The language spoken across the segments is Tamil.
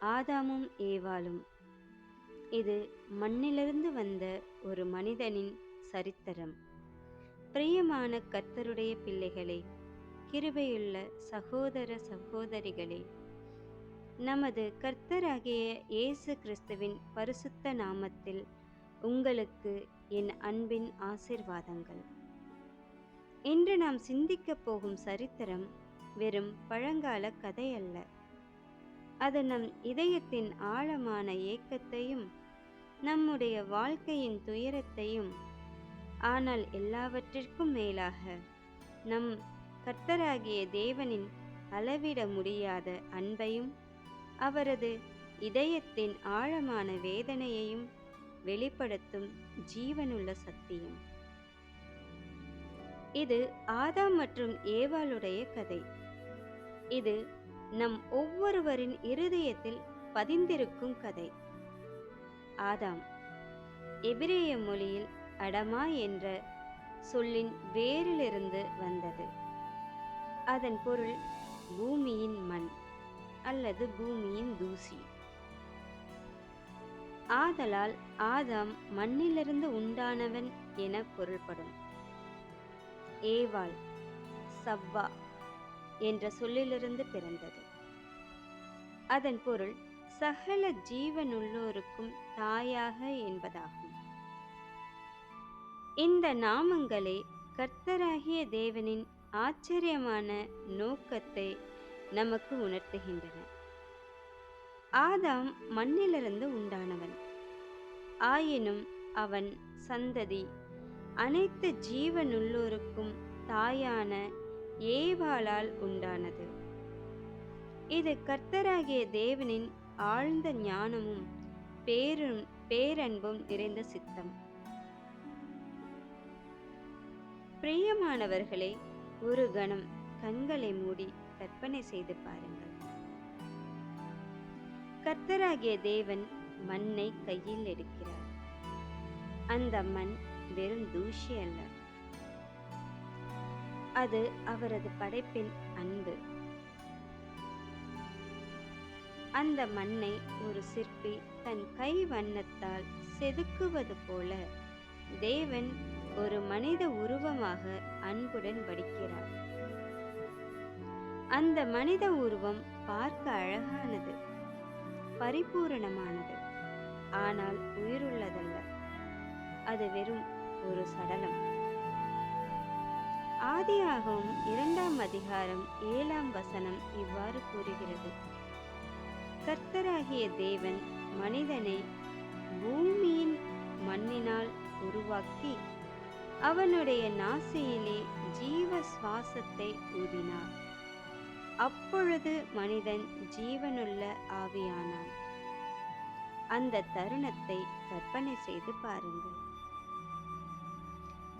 ஆதாமும் ஏவாளும். இது மண்ணிலிருந்து வந்த ஒரு மனிதனின் சரித்திரம். பிரியமான கர்த்தருடைய பிள்ளைகளே, கிருபையுள்ள சகோதர சகோதரிகளே, நமது கர்த்தராகிய இயேசு கிறிஸ்துவின் பரிசுத்த நாமத்தில் உங்களுக்கு என் அன்பின் ஆசீர்வாதங்கள். இன்று நாம் சிந்திக்கப் போகும் சரித்திரம் வெறும் பழங்கால கதையல்ல. அது நம் இதயத்தின் ஆழமான ஏக்கத்தையும் நம்முடைய வாழ்க்கையின் துயரத்தையும், ஆனால் எல்லாவற்றிற்கும் மேலாக நம் கர்த்தராகிய தேவனின் அளவிட முடியாத அன்பையும் அவரது இதயத்தின் ஆழமான வேதனையையும் வெளிப்படுத்தும் ஜீவனுள்ள சத்தியம். இது ஆதாம் மற்றும் ஏவாளுடைய கதை. இது நம் ஒவ்வொருவரின் இருதயத்தில் பதிந்திருக்கும் கதை. ஆதாம் எபிரேய மொழியில் அடமா என்ற சொல்லின் வேரிலிருந்து வந்தது. அதன் பொருள் பூமியின் மண் அல்லது பூமியின் தூசி. ஆதலால் ஆதாம் மண்ணிலிருந்து உண்டானவன் என பொருள்படும். ஏவாள் சவ்வா என்ற சொல்லிலிருந்து பிறந்தது. அதன் பொருள் சகல ஜீவனுள்ளோருக்கும் தாயாக என்பதாகும். இந்த நாமங்களே கர்த்தராகிய தேவனின் ஆச்சரியமான நோக்கத்தை நமக்கு உணர்த்துகின்றன. ஆதாம் மண்ணிலிருந்து உண்டானவன். ஆயினும் அவன் சந்ததி அனைத்து ஜீவனுள்ளோருக்கும் தாயான ஏவாளால் உண்டானது. இது கர்த்தராகிய தேவனின் ஆழ்ந்த ஞானமும் பேரன்பும் நிறைந்த சித்தம். பிரியமானவர்களே, ஒரு கணம் கண்களை மூடி கற்பனை செய்து பாருங்கள். கர்த்தராகிய தேவன் மண்ணை கையில் எடுக்கிறார். அந்த மண் வெறும் தூசி அல்ல, அது அவரது படைப்பின் அன்பு. அந்த மண்ணை ஒரு சிற்பி தன் கை வண்ணத்தால் செதுக்குவது போல தேவன் ஒரு மனித உருவமாக அன்புடன் வடிக்கிறார். அந்த மனித உருவம் பார்க்க அழகானது, பரிபூரணமானது, ஆனால் உயிருள்ளதல்ல. அது வெறும் ஒரு சடலம். ஆதியாகமம் 2ஆம் அதிகாரம் 7ஆம் வசனம் இவ்வாறு கூறுகிறது: கர்த்தராகிய தேவன் மனிதனை பூமியின் மண்ணினால் உருவாக்கி அவனுடைய நாசியிலே ஜீவ சுவாசத்தை ஊதினார். அப்பொழுது மனிதன் ஜீவனுள்ள ஆவியானான். அந்த தருணத்தை கற்பனை செய்து பாருங்கள்.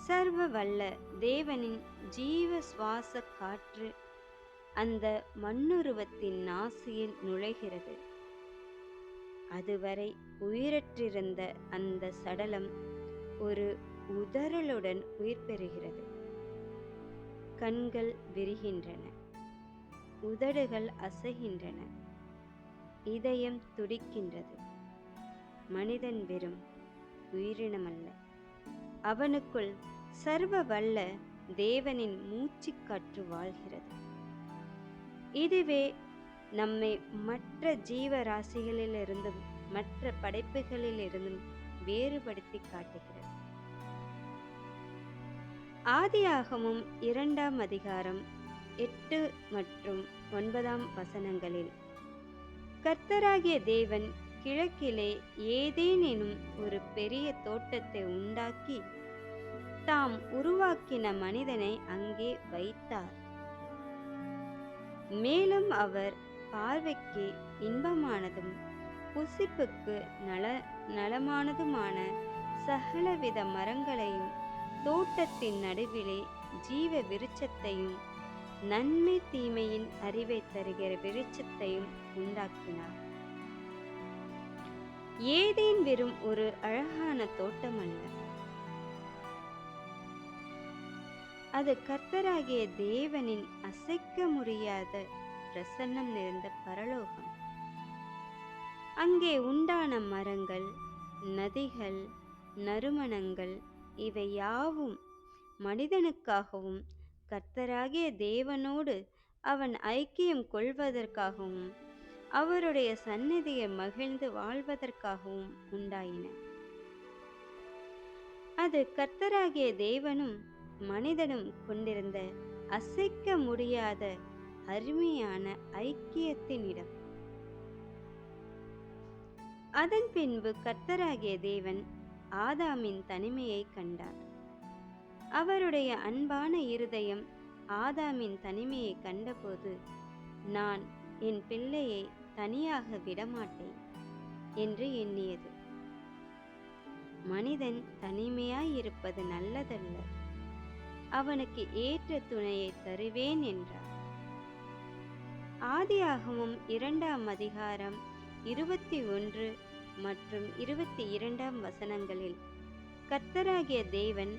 சர்வ வல்ல தேவனின் ஜீவ சுவாச காற்று அந்த மண்ணுருவத்தின் நாசியில் நுழைகிறது. அதுவரை உயிரற்றிருந்த அந்த சடலம் ஒரு உதறலுடன் உயிர் பெறுகிறது. கண்கள் விரிகின்றன, உதடுகள் அசைகின்றன, இதயம் துடிக்கின்றது. மனிதன் வெறும் உயிரினமல்ல, அவனுக்குள் சர்வ வல்ல தேவனின் மூச்சுக்காற்று வாழ்கிறது. இதுவே நம்மை மற்ற ஜீவராசிகளிலிருந்தும் மற்ற படைப்புகளிலிருந்தும் வேறுபடுத்தி காட்டுகிறது. ஆதியாகமம் 2ஆம் அதிகாரம் 8 மற்றும் 9ஆம் வசனங்களில் கர்த்தராகிய தேவன் கிழக்கிலே ஏதேன் எனும் ஒரு பெரிய தோட்டத்தை உண்டாக்கி தாம் உருவாக்கின மனிதனை அங்கே வைத்தார். மேலும் அவர் பார்வைக்கு இன்பமானதும் புசிப்புக்கு நலமானதுமான சகலவித மரங்களையும் தோட்டத்தின் நடுவிலே ஜீவ விருட்சத்தையும் நன்மை தீமையின் அறிவை தருகிற விருட்சத்தையும் உண்டாக்கினார். ஏதேன் வெறும் ஒரு அழகான தோட்டம் அல்ல, அது கர்த்தராகிய தேவனின் அசைக்க முடியாத பிரசன்னம் நிறைந்த பரலோகம். அங்கே உண்டான மரங்கள், நதிகள், நறுமணங்கள் இவை யாவும் மனிதனுக்காகவும் கர்த்தராகிய தேவனோடு அவன் ஐக்கியம் கொள்வதற்காகவும் அவருடைய சந்நிதியை மகிழ்ந்து வாழ்வதற்காகவும் உண்டாயின. அது கர்த்தராகிய தேவனும் மனிதனும் கொண்டிருந்த அசைக்க முடியாத அருமையான ஐக்கியத்தின் இடம். அதன் பின்பு கர்த்தராகிய தேவன் ஆதாமின் தனிமையை கண்டார். அவருடைய அன்பான இருதயம் ஆதாமின் தனிமையை கண்டபோது, நான் என் பிள்ளையை தனியாக விடமாட்டேன் என்று எண்ணியது. மனிதன் தனிமையாயிருப்பது நல்லதல்ல, அவனுக்கு ஏற்ற துணையை தருவேன் என்றார். ஆதியாகமம் 2ஆம் அதிகாரம் 21 மற்றும் 22ஆம் வசனங்களில் கர்த்தராகிய தேவன்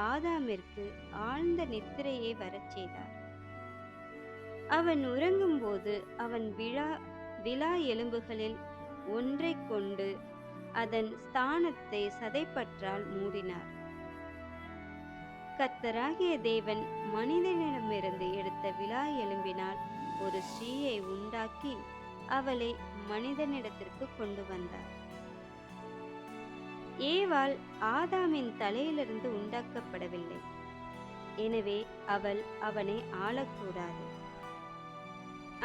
ஆதாமிற்கு ஆழ்ந்த நித்திரையை வரச் செய்தார். அவன் உறங்கும்போது அவன் விலா எலும்புகளில் ஒன்றை கொண்டு அதன் ஸ்தானத்தை சதைப்பற்றால் மூடினார். கர்த்தராகிய தேவன் மனிதனிடமிருந்து எடுத்த விலா எலும்பினால் ஒரு ஸ்திரீயை உண்டாக்கி அவளை மனிதனிடத்திற்கு கொண்டு வந்தார். ஏவாள் ஆதாமின் தலையிலிருந்து உண்டாக்கப்படவில்லை, எனவே அவள் அவனை ஆளக்கூடாது.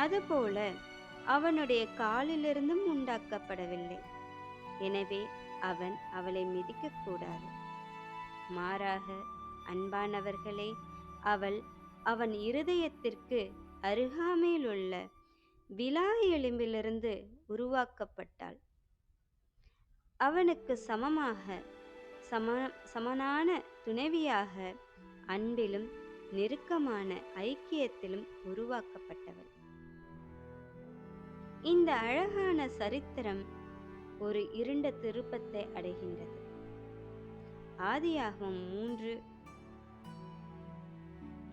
அதுபோல அவனுடைய காலிலிருந்தும் உண்டாக்கப்படவில்லை, எனவே அவன் அவளை மிதிக்கக்கூடாது. மாறாக அன்பானவர்களே, அவள் அவன் இருதயத்திற்கு அருகாமையிலுள்ள விலா எலும்பிலிருந்து உருவாக்கப்பட்டாள். அவனுக்கு சமனான துணைவியாக அன்பிலும் நெருக்கமான ஐக்கியத்திலும் உருவாக்கப்பட்டவள். இந்த அழகான சரித்திரம் ஒரு இருண்ட திருப்பத்தை அடைகின்றது. ஆதியாகமம்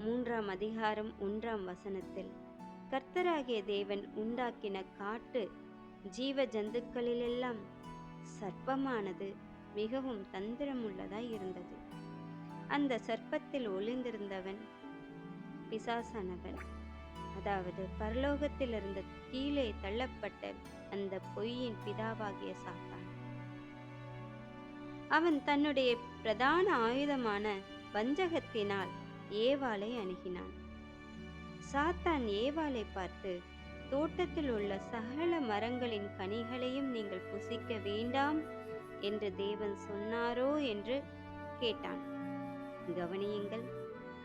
3ஆம் அதிகாரம் 1ஆம் வசனத்தில் கர்த்தராகிய தேவன் உண்டாக்கின காட்டு ஜீவ ஜந்துக்களிலெல்லாம் சர்ப்பமானது மிகவும் தந்திரமுள்ளதாய் இருந்தது. அந்த சர்ப்பத்தில் ஒளிந்திருந்தவன் பிசாசானவன், அதாவது பரலோகத்திலிருந்து கீழே தள்ளப்பட்ட அந்த பொய்யின் பிதாவாகிய சாத்தான். அவன் தன்னுடைய பிரதான ஆயுதமான வஞ்சகத்தினால் ஏவாளை அணுகினான். சாத்தான் ஏவாளை பார்த்து, தோட்டத்தில் உள்ள சகல மரங்களின் கனிகளையும் நீங்கள் புசிக்க வேண்டாம் என்று தேவன் சொன்னாரோ என்று கேட்டான். கவனியுங்கள்,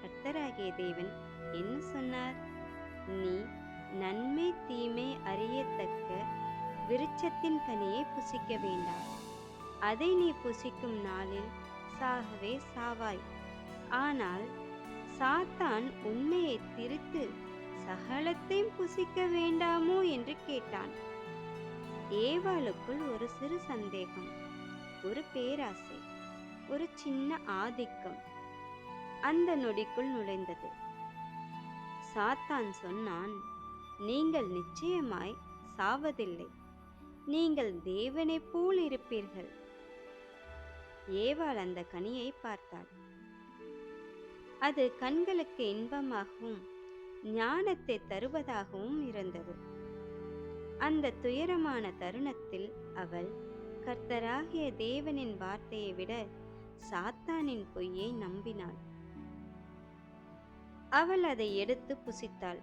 கர்த்தராகிய தேவன் என்ன சொன்னார்? நீ நன்மை தீமை அறியத்தக்க விருட்சத்தின் கனியை புசிக்க வேண்டாம், அதை நீ புசிக்கும் நாளில் சாகவே சாவாய். ஆனால் சாத்தான் உண்மையை திரித்து சகலத்தையும் புசிக்க வேண்டாமோ என்று கேட்டான். ஏவாளுக்குள் ஒரு சிறு சந்தேகம், ஒரு பேராசை, ஒரு சின்ன ஆதிக்கம் அந்த நொடிக்குள் நுழைந்தது. சாத்தான் சொன்னான், நீங்கள் நிச்சயமாய் சாவதில்லை, நீங்கள் தேவனைப் போல் இருப்பீர்கள். ஏவாள் அந்த கனியை பார்த்தாள். அது கண்களுக்கு இன்பமாகவும் ஞானத்தை தருவதாகவும் இருந்தது. அந்த துயரமான தருணத்தில் அவள் கர்த்தராகிய தேவனின் வார்த்தையை விட சாத்தானின் பொய்யை நம்பினாள். அவள் அதை எடுத்து புசித்தாள்,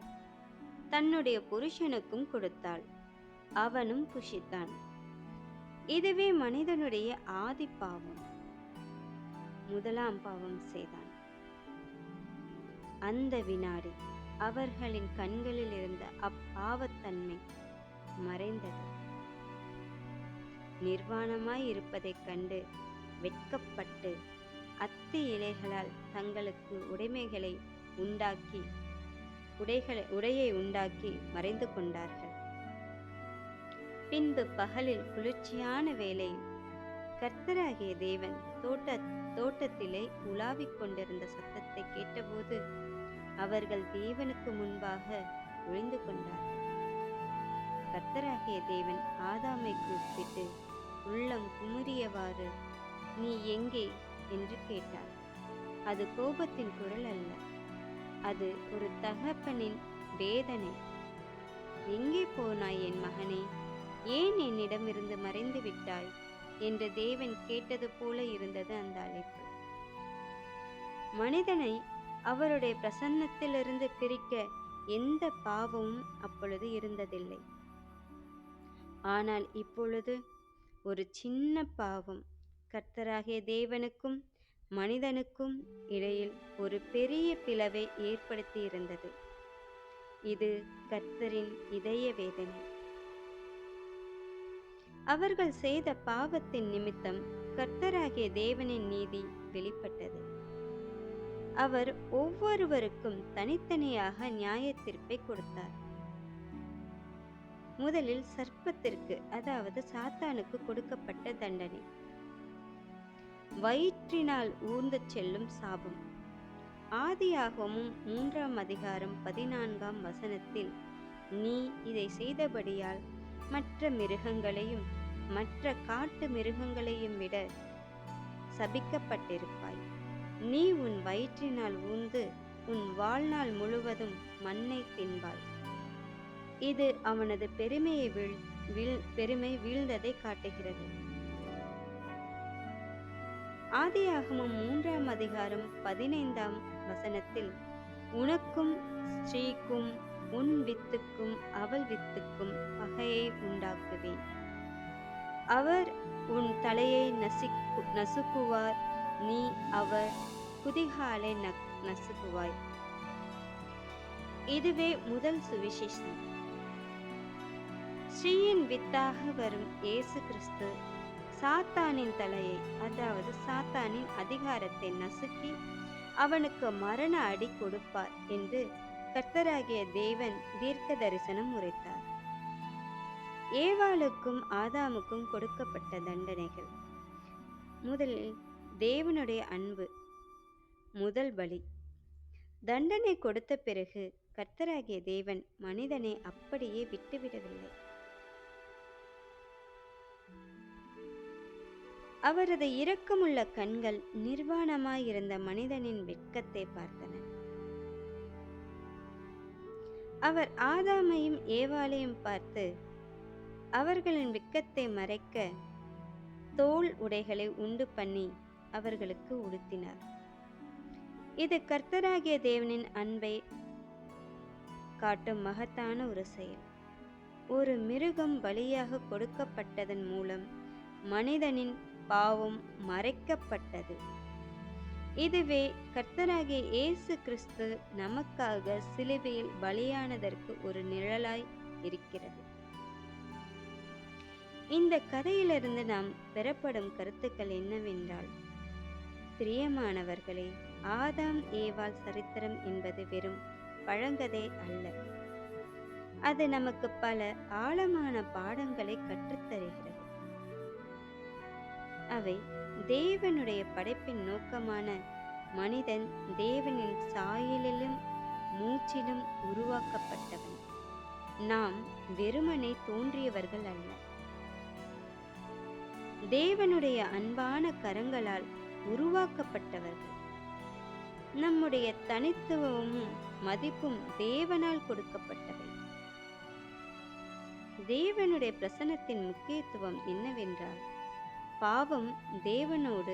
தன்னுடைய புருஷனுக்கும் கொடுத்தாள், அவனும் புசித்தான். இதுவே மனிதனுடைய ஆதி பாவம். முதலாம் பாவம் செய்தான். அந்த வினாடி அவர்களின் கண்களில் இருந்த அப்பாவத்தன்மை மறைந்தது. நிர்வாணமாய் இருப்பதைக் கண்டு வெட்கப்பட்டு அத்தி இலைகளால் தங்களுக்கு உடையை உண்டாக்கி மறைந்து கொண்டார்கள். பின்பு பகலில் குளிர்ச்சியான வேளையில் கர்த்தராகிய தேவன் தோட்டத்திலே உலாவிக் கொண்டிருந்த சத்தத்தை கேட்டபோது அவர்கள் தேவனுக்கு முன்பாக ஒளிந்து கொண்டார்கள். கர்த்தராகிய தேவன் ஆதாமை கூப்பிட்டு உள்ளம் குமுறியவாறு, நீ எங்கே என்று கேட்டார். அது கோபத்தின் குரல் அல்ல, அது ஒரு தகப்பனின் வேதனை. எங்கே போனாய் என் மகனே? ஏன் என்னிடமிருந்து மறைந்து விட்டாய் என்று தேவன் கேட்டது போல இருந்தது அந்த அழைப்பு. மனிதனை அவருடைய பிரசன்னத்திலிருந்து பிரிக்க எந்த பாவமும் அப்பொழுது இருந்ததில்லை. ஆனால் இப்பொழுது ஒரு சின்ன பாவம் கர்த்தராகிய தேவனுக்கும் மனிதனுக்கும் இடையில் ஒரு பெரிய பிளவை ஏற்படுத்தி இருந்தது. இது கர்த்தரின் இதய வேதனை. அவர்கள் செய்த பாவத்தின் நிமித்தம் கர்த்தராகிய தேவனின் நீதி வெளிப்பட்டது. அவர் ஒவ்வொருவருக்கும் தனித்தனியாக நியாய தீர்ப்பை கொடுத்தார். முதலில் சர்ப்பத்திற்கு, அதாவது சாத்தானுக்கு கொடுக்கப்பட்ட தண்டனை, வயிற்றினால் ஊர்ந்து செல்லும் சாபம். ஆதியாகமம் 3ஆம் அதிகாரம் 14ஆம் வசனத்தில், நீ இதை செய்தபடியால் மற்ற மிருகங்களையும் மற்ற காட்டு மிருகங்களையும் விட சபிக்கப்பட்டிருப்பாய். நீ உன் வயிற்றினால் ஊர்ந்து உன் வாழ்நாள் முழுவதும் மண்ணை தின்பாய். இது அவனது பெருமை வீழ்ந்ததை காட்டுகிறது. ஆதியாகமம் 3ஆம் அதிகாரம் 15ஆம் வசனத்தில், உனக்கும் ஸ்ரீக்கும் உன் வித்துக்கும் அவள் வித்துக்கும் பகையை உண்டாக்குவேன். அவர் உன் தலையை நசுக்குவார், நீ அவர் குதிகாலை நசுக்குவாய். இதுவே முதல் சுவிசேஷம். ஸ்ரீயின் வித்தாக வரும் இயேசு கிறிஸ்து சாத்தானின் தலையை, அதாவது சாத்தானின் அதிகாரத்தை நசுக்கி அவனுக்கு மரண அடி கொடுப்பார் என்று கர்த்தராகிய தேவன் தீர்க்க தரிசனம் உரைத்தார். ஏவாளுக்கும் ஆதாமுக்கும் கொடுக்கப்பட்ட தண்டனைகள். முதலில் தேவனுடைய அன்பு, முதல் பலி. தண்டனை கொடுத்த பிறகு கர்த்தராகிய தேவன் மனிதனை அப்படியே விட்டுவிடவில்லை. அவரது இரக்கமுள்ள கண்கள் நிர்வாணமாயிருந்த மனிதனின் வெட்கத்தை பார்த்தன. அவர் ஆதாமையும் ஏவாளையும் பார்த்து அவர்களின் வெட்கத்தை மறைக்க தோல் உடைகளை உண்டு பண்ணி அவர்களுக்கு உடுத்தினார். இது கர்த்தராகிய தேவனின் அன்பை காட்டும் மகத்தான ஒரு செயல். ஒரு மிருகம் பலியாக கொடுக்கப்பட்டதன் மூலம் மனிதனின் பாவம் மறைக்கப்பட்டது. இதுவே கர்த்தராகிய இயேசு கிறிஸ்து நமக்காக சிலுவையில் பலியானதற்கு ஒரு நிழலாய் இருக்கிறது. இந்த கதையிலிருந்து நாம் பெறப்படும் கருத்துக்கள் என்னவென்றால், பிரியமானவர்களே, ஆதாம் ஏவாள் சரித்திரம் என்பது வெறும் பழங்கதை அல்ல. அது நமக்கு பல ஆழமான பாடங்களை கற்றுத்தருகிறது. அவை தேவனுடைய படைப்பின் நோக்கமான மனிதன் தேவனின் சாயலிலும் மூச்சிலும் உருவாக்கப்பட்டவன். நாம் வெறுமனே தோன்றியவர்கள் அல்ல. தேவனுடைய அன்பான கரங்களால் உருவாக்கப்பட்டவர்கள். நம்முடைய தனித்துவமும் மதிப்பும் தேவனால் கொடுக்கப்பட்டவை. தேவனுடைய பிரசன்னத்தின் முக்கியத்துவம் என்னவென்றால், பாவம் தேவனோடு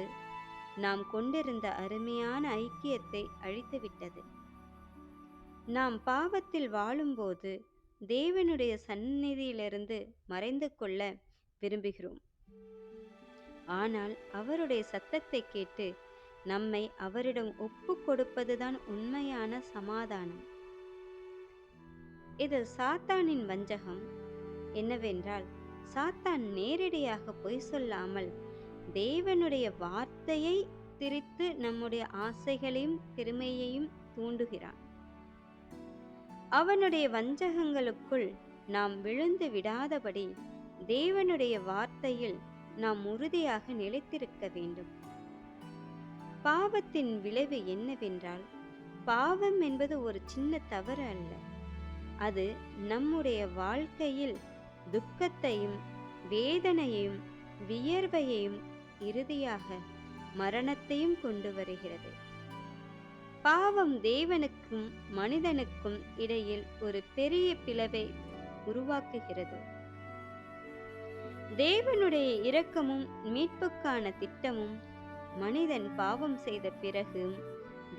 நாம் கொண்டிருந்த அருமையான ஐக்கியத்தை அழித்துவிட்டது. நாம் பாவத்தில் வாழும்போது தேவனுடைய சந்நிதியிலிருந்து மறைந்து கொள்ள விரும்புகிறோம். ஆனால் அவருடைய சத்தத்தை கேட்டு நம்மை அவரிடம் ஒப்பு கொடுப்பதுதான் உண்மையான சமாதானம். இது சாத்தானின் வஞ்சகம் என்னவென்றால், சாத்தான் நேரடியாக பொய் சொல்லாமல் தேவனுடைய வார்த்தையை திரித்து நம்முடைய ஆசைகளையும் பெருமையையும் தூண்டுகிறான். அவனுடைய வஞ்சகங்களுக்குள் நாம் விழுந்து விடாதபடி தேவனுடைய வார்த்தையில் நாம் உறுதியாக நிலைத்திருக்க வேண்டும். பாவத்தின் விளைவு என்னவென்றால், பாவம் என்பது ஒரு சின்ன தவறு அல்ல. அது நம்முடைய வாழ்க்கையில் துக்கத்தையும் வேதனையையும் வியர்வையையும் இறுதியாக மரணத்தையும் கொண்டு வருகிறது. பாவம் தேவனுக்கும் மனிதனுக்கும் இடையில் ஒரு பெரிய பிளவை உருவாக்குகிறது. தேவனுடைய இரக்கமும் மீட்புக்கான திட்டமும் மனிதன் பாவம் செய்த பிறகு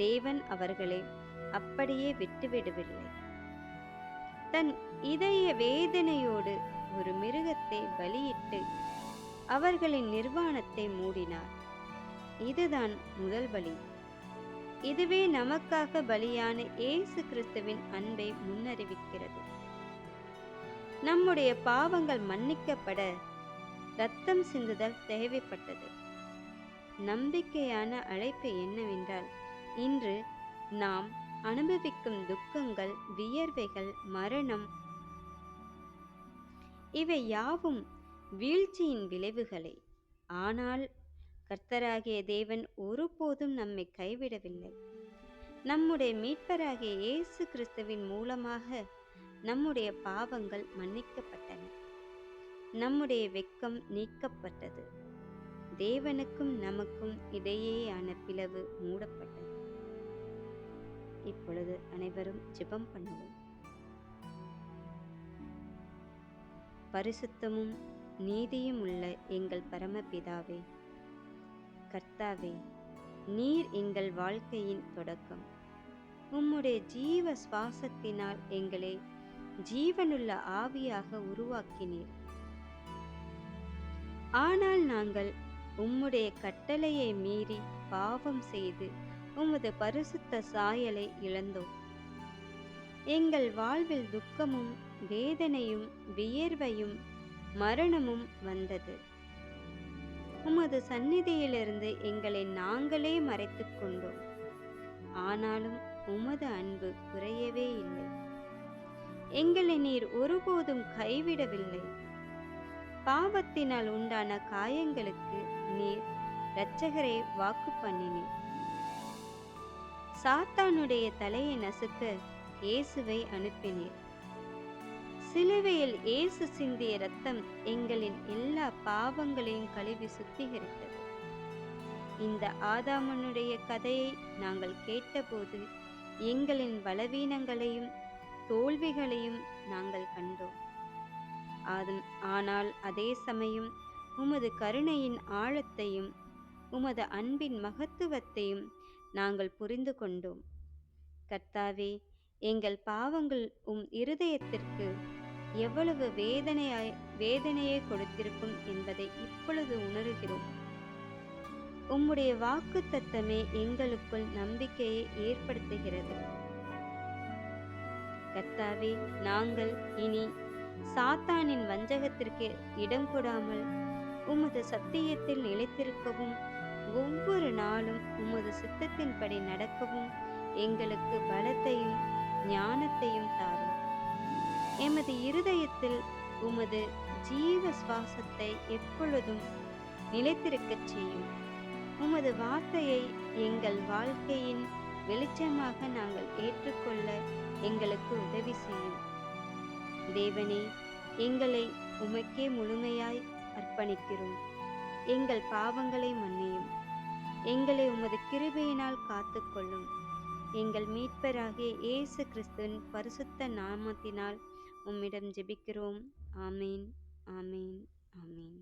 தேவன் அவர்களை அப்படியே விட்டுவிடவில்லை. தன் இதய வேதனையோடு ஒரு மிருகத்தை பலியிட்டு அவர்களின் நிர்வாணத்தை மூடினார். இதுதான் முதல் பலி. இதுவே நமக்காக பலியான இயேசு கிறிஸ்துவின் அன்பை முன்னறிவிக்கிறது. நம்முடைய பாவங்கள் மன்னிக்கப்பட இரத்தம் சிந்துதல் தேவைப்பட்டது. நம்பிக்கையான அழைப்பு என்னவென்றால், இன்று நாம் அனுபவிக்கும் துக்கங்கள், வியர்வைகள், மரணம் இவை யாவும் வீழ்ச்சியின் விளைவுகளே. ஆனால் கர்த்தராகிய தேவன் ஒருபோதும் நம்மை கைவிடவில்லை. நம்முடைய மீட்பராகிய இயேசு கிறிஸ்துவின் மூலமாக நம்முடைய பாவங்கள் மன்னிக்கப்பட்டன. நம்முடைய வெட்கம் நீக்கப்பட்டது. தேவனுக்கும் நமக்கும் இடையேயான பிளவு மூடப்பட்டது. இப்பொழுது அனைவரும் ஜெபம் பண்ணுவோம். பரிசுத்தமும் நீதியும் உள்ள எங்கள் பரமபிதாவே, கர்த்தாவே, நீர் எங்கள் வாழ்க்கையின் தொடக்கம். உம்முடைய ஜீவ சுவாசத்தினால் எங்களை ஜீவனுள்ள ஆவியாக உருவாக்கினீர். ஆனால் நாங்கள் உம்முடைய கட்டளையை மீறி பாவம் செய்து உமது பரிசுத்த சாயலை இழந்தோம். எங்கள் வாழ்வில் துக்கமும் வேதனையும் வியர்வையும் மரணமும் வந்தது. உமது சந்நிதியிலிருந்து எங்களை நாங்களே மறைத்து கொண்டோம். ஆனாலும் உமது அன்பு குறையவே இல்லை. எங்களை நீர் ஒருபோதும் கைவிடவில்லை. பாவத்தினால் உண்டான காயங்களுக்கு நீர் இரட்சகரை வாக்கு பண்ணினீர். சாத்தானுடைய தலையை நசுக்க இயேசுவை அனுப்பினீர். சிலுவையில் இயேசு சிந்திய இரத்தம் எங்களின் எல்லா பாவங்களையும் கழுவி சுத்திகரித்தது. இந்த ஆதாமனுடைய கதையை நாங்கள் கேட்டபோது எங்களின் பலவீனங்களையும் தோல்விகளையும் நாங்கள் கண்டோம். ஆனால் அதே சமயம் உமது கருணையின் ஆழத்தையும் உமது அன்பின் மகத்துவத்தையும் நாங்கள் புரிந்து கொண்டோம். கர்த்தாவே, எங்கள் பாவங்கள் இருதயத்திற்கு எவ்வளவு வேதனையை கொடுத்திருக்கும் என்பதை இப்பொழுது உணர்கிறோம். உம்முடைய வாக்குத்தத்தமே எங்களுக்குள் நம்பிக்கையை ஏற்படுத்துகிறது. கர்த்தாவே, நாங்கள் இனி சாத்தானின் வஞ்சகத்திற்கு இடம் கொடாமல் உமது சத்தியத்தில் நிலைத்திருக்கவும் ஒவ்வொரு நாளும் உமது சித்தத்தின்படி நடக்கவும் எங்களுக்கு பலத்தையும் ஞானத்தையும் தாரும். எமது இருதயத்தில் உமது ஜீவ சுவாசத்தை எப்பொழுதும் நிலைத்திருக்கச் செய்யும். உமது வார்த்தையை எங்கள் வாழ்க்கையின் வெளிச்சமாக நாங்கள் ஏற்றுக்கொள்ள எங்களுக்கு உதவி செய்யும். தேவனே, எங்களை உமக்கே முழுமையாய் அர்ப்பணிக்கிறோம். எங்கள் பாவங்களை மன்னியும். எங்களை உமது கிருபையினால் காத்துக்கொள்ளும். எங்கள் மீட்பராகிய இயேசு கிறிஸ்துவின் பரிசுத்த நாமத்தினால் உம்மிடம் ஜெபிக்கிறோம். ஆமேன், ஆமேன், ஆமேன்.